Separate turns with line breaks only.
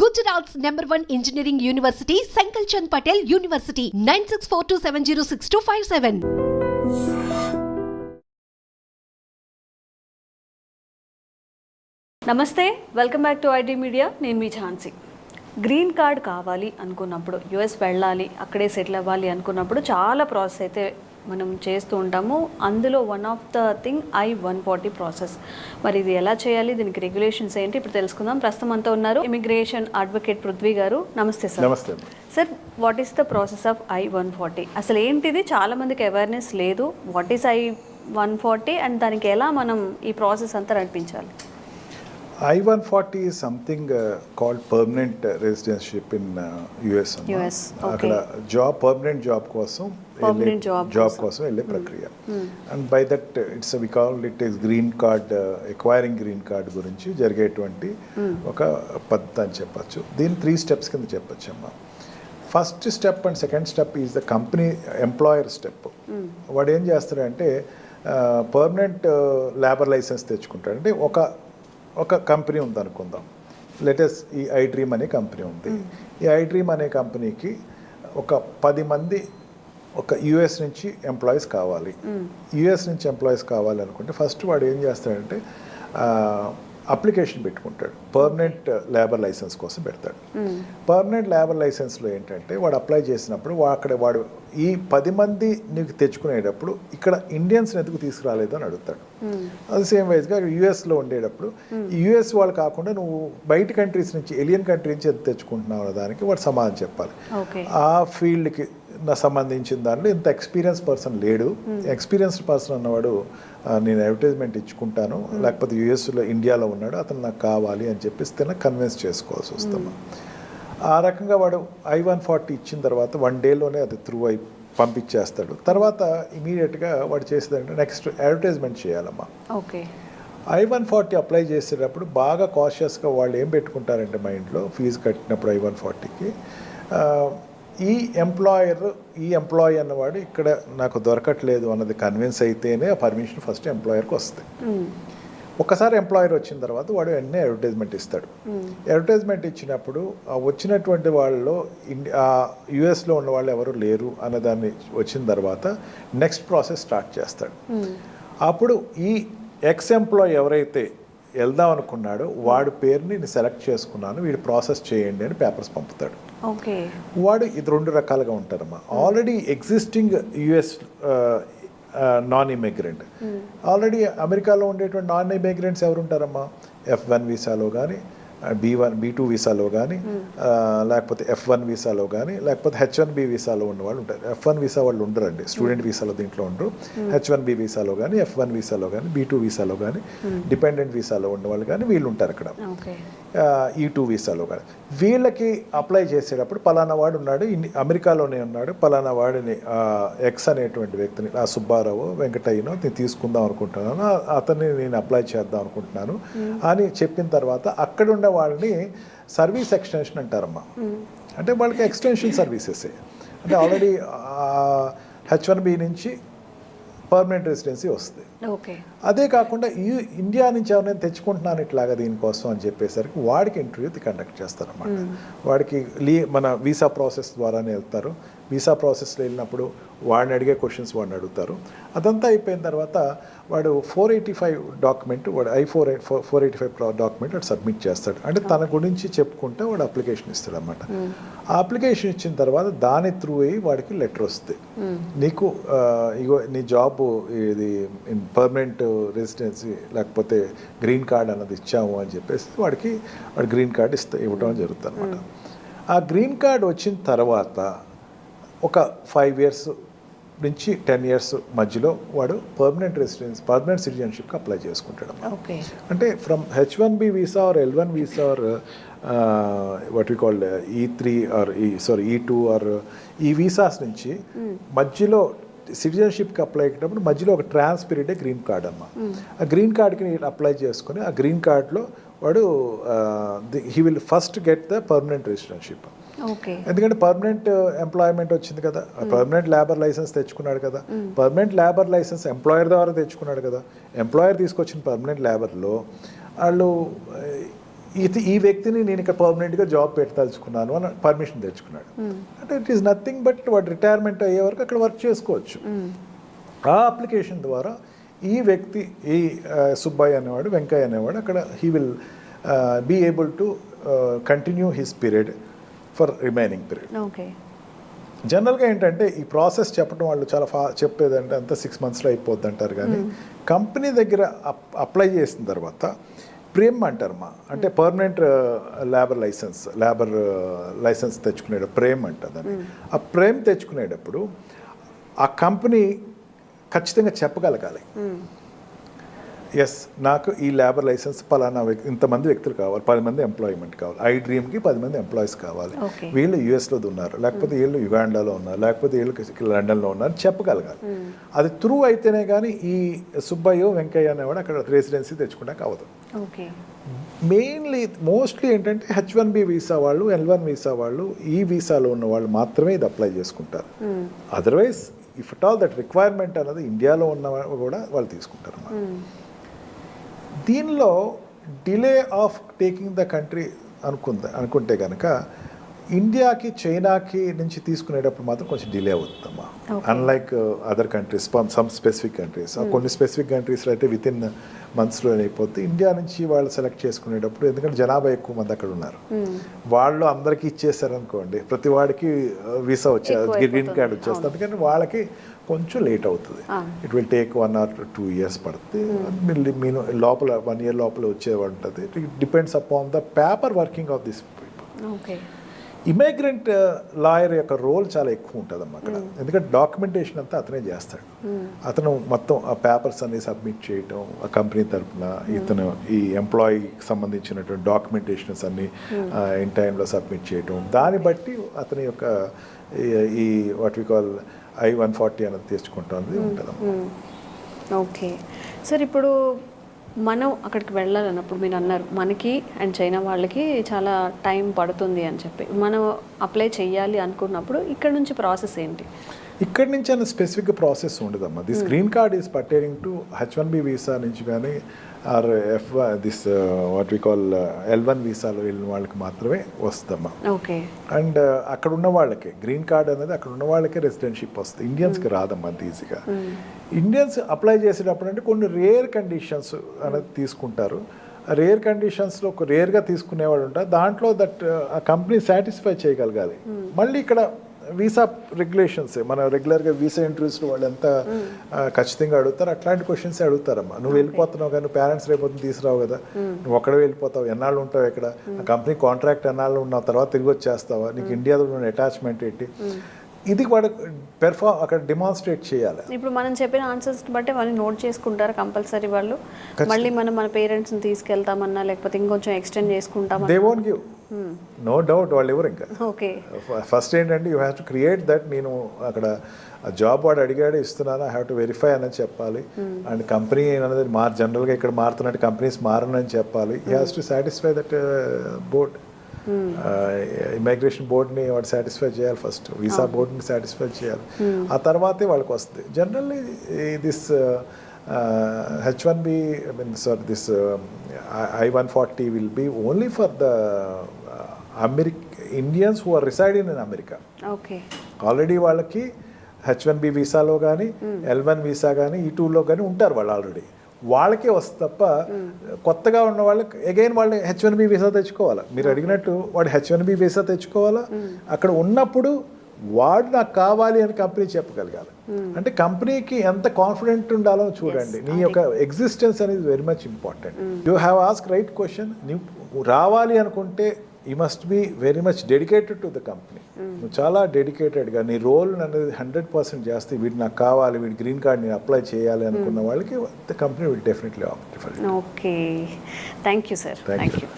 Gujarat's #1 engineering university, Sankalchand Patel University, 9642706257.
నమస్తే, welcome back to IT media. నేను మీ Jhansi. Green card కావాలి అనుకున్నప్పుడు, US వెళ్ళాలి, అక్కడే సెటిల్ అవ్వాలి అనుకున్నప్పుడు చాలా ప్రాసెస్ అయితే మనం చేస్తూ ఉంటాము. అందులో one of the thing I-140 process. మరి ఇది ఎలా చేయాలి, దీనికి రెగ్యులేషన్స్ ఏంటి, ఇప్పుడు తెలుసుకుందాం. ప్రస్తుతం అంతా ఉన్నారు ఇమిగ్రేషన్ అడ్వకేట్ పృథ్వీ గారు. నమస్తే సార్.
నమస్తే
sir. What is the process of I-140? అసలు ఏంటిది? చాలామందికి అవేర్నెస్ లేదు. వాట్ ఈస్ I-140 అండ్ దానికి ఎలా మనం ఈ ప్రాసెస్ అంతా నడిపించాలి?
I-140 is something called permanent residency in US. అక్కడ పర్మనెంట్ జాబ్ కోసం వెళ్ళే ప్రక్రియ. And by that it's we call it is green card, acquiring green card గురించి జరిగేటువంటి ఒక పద్ధతి అని చెప్పచ్చు. దీని 3 స్టెప్స్ కింద చెప్పచ్చు అమ్మా. First step and second step is the company employer step. వాడు ఏం చేస్తాడంటే పర్మనెంట్ లేబర్ లైసెన్స్ తెచ్చుకుంటాడు. అంటే ఒక కంపెనీ ఉంది అనుకుందాం, లెటెస్ట్ ఈ iDream అనే కంపెనీ ఉంది. ఈ iDream అనే కంపెనీకి ఒక 10 మంది ఒక యుఎస్ నుంచి ఎంప్లాయీస్ కావాలి. యుఎస్ నుంచి ఎంప్లాయీస్ కావాలి అనుకుంటే ఫస్ట్ వాడు ఏం చేస్తాడంటే అప్లికేషన్ పెట్టుకుంటాడు. పర్మనెంట్ లేబర్ లైసెన్స్ కోసం పెడతాడు. పర్మనెంట్ లేబర్ లైసెన్స్లో ఏంటంటే వాడు అప్లై చేసినప్పుడు వాడు ఈ 10 మంది నీకు తెచ్చుకునేటప్పుడు ఇక్కడ ఇండియన్స్ ఎందుకు తీసుకురాలేదు అని అడుగుతాడు. అది సేమ్ వైజ్గా యుఎస్లో ఉండేటప్పుడు యుఎస్ వాళ్ళు కాకుండా నువ్వు బయట కంట్రీస్ నుంచి, ఎలియన్ కంట్రీ నుంచి ఎంత తెచ్చుకుంటున్నావు అనే దానికి వాడు సమాధానం చెప్పాలి. ఆ ఫీల్డ్కి సంబంధించిన దాంట్లో ఇంత ఎక్స్పీరియన్స్ పర్సన్ లేడు. ఎక్స్పీరియన్స్డ్ పర్సన్ అన్నవాడు నేను అడ్వర్టైజ్మెంట్ ఇచ్చుకుంటాను, లేకపోతే యుఎస్లో ఇండియాలో ఉన్నాడు, అతను నాకు కావాలి అని చెప్పేసి కన్విన్స్ చేసుకోవాల్సి వస్తాము. ఆ రకంగా వాడు I-140 ఇచ్చిన తర్వాత 1 డేలోనే అది త్రూ అయి పంపించేస్తాడు. తర్వాత ఇమీడియట్గా వాడు చేసేదంటే నెక్స్ట్ అడ్వర్టైజ్మెంట్ చేయాలమ్మా.
ఓకే.
I-140 అప్లై చేసేటప్పుడు బాగా కాషియస్గా వాళ్ళు ఏం పెట్టుకుంటారంటే మైండ్లో, ఫీజు కట్టినప్పుడు I-140కి ఈ ఎంప్లాయీ అన్నవాడు ఇక్కడ నాకు దొరకట్లేదు అన్నది కన్విన్స్ అయితేనే ఆ పర్మిషన్ ఫస్ట్ ఎంప్లాయర్కి వస్తుంది. ఒకసారి ఎంప్లాయర్ వచ్చిన తర్వాత వాడు వెంటనే అడ్వర్టైజ్మెంట్ ఇస్తాడు. అడ్వర్టైజ్మెంట్ ఇచ్చినప్పుడు వచ్చినటువంటి వాళ్ళలో యుఎస్లో ఉన్న వాళ్ళు ఎవరు లేరు అన్నదాన్ని వచ్చిన తర్వాత నెక్స్ట్ ప్రాసెస్ స్టార్ట్ చేస్తాడు. అప్పుడు ఈ ఎక్స్ ఎంప్లాయీ ఎవరైతే వెళ్దాం అనుకున్నాడో వాడి పేరుని నేను సెలెక్ట్ చేసుకున్నాను, వీడు ప్రాసెస్ చేయండి అని పేపర్స్ పంపుతాడు. వాడు ఇది 2 రకాలుగా ఉంటారమ్మా. Already existing US non immigrant, already అమెరికాలో ఉండేటువంటి నాన్ ఇమిగ్రెంట్స్ ఎవరు ఉంటారమ్మా? F1 వీసాలో కానీ, B2 వీసాలో కానీ, లేకపోతే F1 వీసాలో కానీ, లేకపోతే H1B వీసాలో ఉన్న వాళ్ళు ఉంటారు. F1 వీసా వాళ్ళు ఉండరండి, స్టూడెంట్ వీసాలో దీంట్లో ఉండరు. H1B వీసాలో కానీ, F1 వీసాలో కానీ, B2 వీసాలో కానీ, డిపెండెంట్ వీసాలో ఉన్న వాళ్ళు కానీ వీళ్ళు ఉంటారు అక్కడ. E2 వీసాలో కానీ వీళ్ళకి అప్లై చేసేటప్పుడు పలానా వాడు ఉన్నాడు, అమెరికాలోనే ఉన్నాడు, పలానా వాడిని ఎక్స్ అనేటువంటి వ్యక్తిని, ఆ సుబ్బారావు వెంకటయ్యనో నేను తీసుకుందాం అనుకుంటున్నాను, అతన్ని నేను అప్లై చేద్దాం అనుకుంటున్నాను అని చెప్పిన తర్వాత అక్కడ ఉన్న వాళ్ళని సర్వీస్ ఎక్స్టెన్షన్ అంటారమ్మా. అంటే వాళ్ళకి ఎక్స్టెన్షన్ సర్వీసెస్. అంటే ఆల్రెడీ H1B నుంచి పర్మనెంట్ రెసిడెన్సీ వస్తుంది. అదే కాకుండా ఇండియా నుంచి ఎవరైనా తెచ్చుకుంటున్నాను ఇట్లాగా దీనికోసం అని చెప్పేసరికి వాడికి ఇంటర్వ్యూ కండక్ట్ చేస్తారన్నమాట. వాడికి మన వీసా ప్రాసెస్ ద్వారానే వెళ్తారు. వీసా ప్రాసెస్లో వెళ్ళినప్పుడు వాడిని అడిగే క్వశ్చన్స్ వాడిని అడుగుతారు. అదంతా అయిపోయిన తర్వాత వాడు 485 డాక్యుమెంట్, వాడు I-485 డాక్యుమెంట్ వాడు సబ్మిట్ చేస్తాడు. అంటే తన గురించి చెప్పుకుంటే వాడు అప్లికేషన్ ఇస్తాడు అన్నమాట. ఆ అప్లికేషన్ ఇచ్చిన తర్వాత దాని త్రూ అయ్యి వాడికి లెటర్ వస్తుంది, నీకు ఇగో నీ జాబ్ ఇది పర్మనెంట్ రెసిడెన్సీ లేకపోతే గ్రీన్ కార్డ్ అన్నది ఇచ్చాము అని చెప్పేసి వాడు గ్రీన్ కార్డ్ ఇవ్వడం జరుగుతుంది అనమాట. ఆ గ్రీన్ కార్డ్ వచ్చిన తర్వాత ఒక 5 years నుంచి 10 years మధ్యలో వాడు పర్మనెంట్ సిటిజన్షిప్కి అప్లై చేసుకుంటాడు. అంటే from H1B visa or L1 visa or what we call E3 or E2 or ఈ వీసాస్ నుంచి మధ్యలో సిటిజన్షిప్కి అప్లై అయ్యేటప్పుడు మధ్యలో ఒక ట్రాన్స్ పీరియడే గ్రీన్ కార్డ్ అమ్మ. ఆ గ్రీన్ కార్డ్కి అప్లై చేసుకుని ఆ గ్రీన్ కార్డ్లో వాడు he will first get the permanent residentship. ఎందుకంటే పర్మనెంట్ ఎంప్లాయ్మెంట్ వచ్చింది కదా, పర్మనెంట్ లేబర్ లైసెన్స్ తెచ్చుకున్నాడు కదా, పర్మనెంట్ లేబర్ లైసెన్స్ ఎంప్లాయర్ ద్వారా తెచ్చుకున్నాడు కదా, ఎంప్లాయర్ తీసుకొచ్చిన పర్మనెంట్ లేబర్లో వాళ్ళు ఈ వ్యక్తిని నేను ఇక్కడ పర్మనెంట్గా జాబ్ పెట్టదలుచుకున్నాను అని పర్మిషన్ తెచ్చుకున్నాడు. అంటే ఇట్ ఈస్ నథింగ్ బట్ వాడు రిటైర్మెంట్ అయ్యే వరకు అక్కడ వర్క్ చేసుకోవచ్చు. ఆ అప్లికేషన్ ద్వారా ఈ వ్యక్తి, ఈ సుబ్బయ్య అనేవాడు, వెంకయ్య అనేవాడు అక్కడ he will be able to continue his period for remaining period.
Okay.
జనరల్గా ఏంటంటే ఈ ప్రాసెస్ చెప్పడం వాళ్ళు చాలా చెప్పేదంటే అంతా 6 monthsలో అయిపోద్ది అంటారు, కానీ కంపెనీ దగ్గర అప్లై చేసిన తర్వాత ప్రేమ్ అంటారమ్మా, అంటే పర్మనెంట్ లేబర్ లైసెన్స్ తెచ్చుకునేటప్పుడు ప్రేమ్ అంటుందని. ఆ ప్రేమ్ తెచ్చుకునేటప్పుడు ఆ కంపెనీ ఖచ్చితంగా చెప్పగలగాలి, ఎస్ నాకు ఈ లేబర్ లైసెన్స్ పలానా ఇంతమంది వ్యక్తులు కావాలి, 10 మంది ఎంప్లాయ్మెంట్ కావాలి, ఐ డ్రీమ్కి 10 మంది ఎంప్లాయీస్ కావాలి, వీళ్ళు యుఎస్లో ఉన్నారు, లేకపోతే వీళ్ళు యుగాండాలో ఉన్నారు, లేకపోతే వీళ్ళు లండన్లో ఉన్నారు చెప్పగలగాలి. అది త్రూ అయితేనే కానీ ఈ సుబ్బయ్య వెంకయ్య అనేవాడు అక్కడ రెసిడెన్సీ తెచ్చుకోవడానికి అవ్వదు. మోస్ట్లీ ఏంటంటే H1B వీసా వాళ్ళు, L1 వీసా వాళ్ళు, ఈ వీసాలో ఉన్న వాళ్ళు మాత్రమే ఇది అప్లై చేసుకుంటారు. Otherwise if at all that requirement అనేది ఇండియాలో ఉన్న కూడా వాళ్ళు తీసుకుంటారు అన్నమాట. దీనిలో delay of taking the country అనుకుంటే కనుక ఇండియాకి చైనాకి నుంచి తీసుకునేటప్పుడు మాత్రం కొంచెం డిలే అవుతుందమ్మా. Unlike other countries, some specific countries, కొన్ని స్పెసిఫిక్ కంట్రీస్లో అయితే విత్ ఇన్ మంత్స్లో అయిపోతే ఇండియా నుంచి వాళ్ళు సెలెక్ట్ చేసుకునేటప్పుడు, ఎందుకంటే జనాభా ఎక్కువ మంది అక్కడ ఉన్నారు, వాళ్ళు అందరికీ ఇచ్చేసారనుకోండి, ప్రతి వాడికి వీసా గ్రీన్ కార్డ్ వచ్చేస్తుంది, అందుకని వాళ్ళకి కొంచెం లేట్ అవుతుంది. It will take 1 or 2 years పడుతుంది. మీను లోపల 1 year లోపల వచ్చేది ఉంటుంది. It depends upon the paper working of this people. Immigrant lawyer యొక్క రోల్ చాలా ఎక్కువ ఉంటుంది అమ్మ అక్కడ, ఎందుకంటే డాక్యుమెంటేషన్ అంతా అతనే చేస్తాడు. అతను మొత్తం ఆ పేపర్స్ అన్ని సబ్మిట్ చేయటం, ఆ కంపెనీ తరఫున ఇతను ఈ ఎంప్లాయీకి సంబంధించినటువంటి డాక్యుమెంటేషన్స్ అన్ని ఇన్ టైంలో సబ్మిట్ చేయటం, దాన్ని బట్టి అతని యొక్క ఈ వాట్ వి కాల్ I-140 అనేది తెచ్చుకుంటుంది ఉంటుంది.
ఓకే సార్, ఇప్పుడు మనం అక్కడికి వెళ్ళాలన్నప్పుడు మీరు అన్నారు మనకి అండ్ చైనా వాళ్ళకి చాలా టైం పడుతుంది అని చెప్పి, మనం అప్లై చేయాలి అనుకున్నప్పుడు ఇక్కడ నుంచి ప్రాసెస్ ఏంటి?
ఇక్కడి నుంచి అన్న స్పెసిఫిక్ ప్రాసెస్ ఉండదమ్మా. This green card is pertaining to H1B visa నుంచి కానీ or this what we call L1 వీసాలో వెళ్ళిన వాళ్ళకి మాత్రమే వస్తుందమ్మా.
ఓకే.
అండ్ అక్కడ ఉన్న వాళ్ళకి గ్రీన్ కార్డ్ అనేది అక్కడ ఉన్న వాళ్ళకే రెసిడెన్షిప్ వస్తుంది, ఇండియన్స్కి రాదమ్మా అంత ఈజీగా. ఇండియన్స్ అప్లై చేసేటప్పుడు అంటే కొన్ని రేర్ కండిషన్స్ అనేది తీసుకుంటారు. రేర్ కండిషన్స్లో ఒక రేర్గా తీసుకునేవాడు ఉంటారు, దాంట్లో దట్ ఆ కంపెనీ సాటిస్ఫై చేయగలగాలి. మళ్ళీ ఇక్కడ వీసా రెగ్యులేషన్స్, మన రెగ్యులర్గా వీసా ఇంటర్వ్యూస్లో వాళ్ళు ఎంత ఖచ్చితంగా అడుగుతారు, అట్లాంటి క్వశ్చన్స్ అడుగుతారమ్మా. నువ్వు వెళ్ళిపోతున్నావు కానీ పేరెంట్స్ రేపొద్దున తీసుకురావు కదా, నువ్వు ఒక్కడే వెళ్ళిపోతావు, ఎన్నాళ్ళు ఉంటావు ఇక్కడ, ఆ కంపెనీ కాంట్రాక్ట్ ఎన్నాళ్ళు ఉన్నావు, తర్వాత తిరిగి వచ్చేస్తావా, నీకు ఇండియాలో ఉన్న అటాచ్మెంట్ ఏంటి, ఇది వాడు అక్కడ డిమాన్స్ట్రేట్ చేయాలి.
ఇప్పుడు మనం చెప్పిన ఆన్సర్స్ బట్టి వాళ్ళు నోట్ చేసుకుంటారు కంపల్సరీ వాళ్ళు. మళ్ళీ మనం మన పేరెంట్స్ని తీసుకెళ్తామన్నా లేకపోతే ఇంకొంచెం ఎక్స్టెండ్ చేసుకుంటామన్నా
they won't give, no doubt వాళ్ళు ఎవరు. ఇంకా
ఓకే,
ఫస్ట్ ఏంటంటే you have to create that, నేను అక్కడ జాబ్ వాడు అడిగాడు ఇస్తున్నాను, ఐ హ్యావ్ టు వెరిఫై అని చెప్పాలి. అండ్ కంపెనీ అనేది జనరల్గా ఇక్కడ మారుతున్నట్టు కంపెనీస్ మారనని చెప్పాలి. He has to satisfy that board, immigration బోర్డ్ని వాడు సాటిస్ఫై చేయాలి ఫస్ట్, వీసా బోర్డ్ని సాటిస్ఫై చేయాలి, ఆ తర్వాతే వాళ్ళకి వస్తుంది. Generally this H1B, this I-140 will be only for the Indians who are residing in America.
Okay.
Already వాళ్ళకి H1B వీసాలో కానీ L1 వీసా కానీ ఈ టూలో కానీ ఉంటారు వాళ్ళు ఆల్రెడీ, వాళ్ళకే వస్తుంది తప్ప కొత్తగా ఉన్న వాళ్ళకి అగైన్ వాళ్ళు H1B వీసా తెచ్చుకోవాలా. మీరు అడిగినట్టు వాడు H1B వీసా తెచ్చుకోవాలా, అక్కడ ఉన్నప్పుడు వాడు నాకు కావాలి అని కంపెనీ చెప్పగలగాలి. అంటే కంపెనీకి ఎంత కాన్ఫిడెంట్ ఉండాలో చూడండి. నీ యొక్క ఎగ్జిస్టెన్స్ అనేది very much important. You have ask right question. నువ్వు రావాలి అనుకుంటే you must be very much dedicated to the company. నువ్వు చాలా డెడికేటెడ్గా నీ రోల్ అనేది 100% చేస్తే వీడు నాకు కావాలి, వీడి గ్రీన్ కార్డ్ నేను అప్లై చేయాలి అనుకున్న వాళ్ళకి the company will definitely opt for it.
Okay, thank you sir.
Thank you.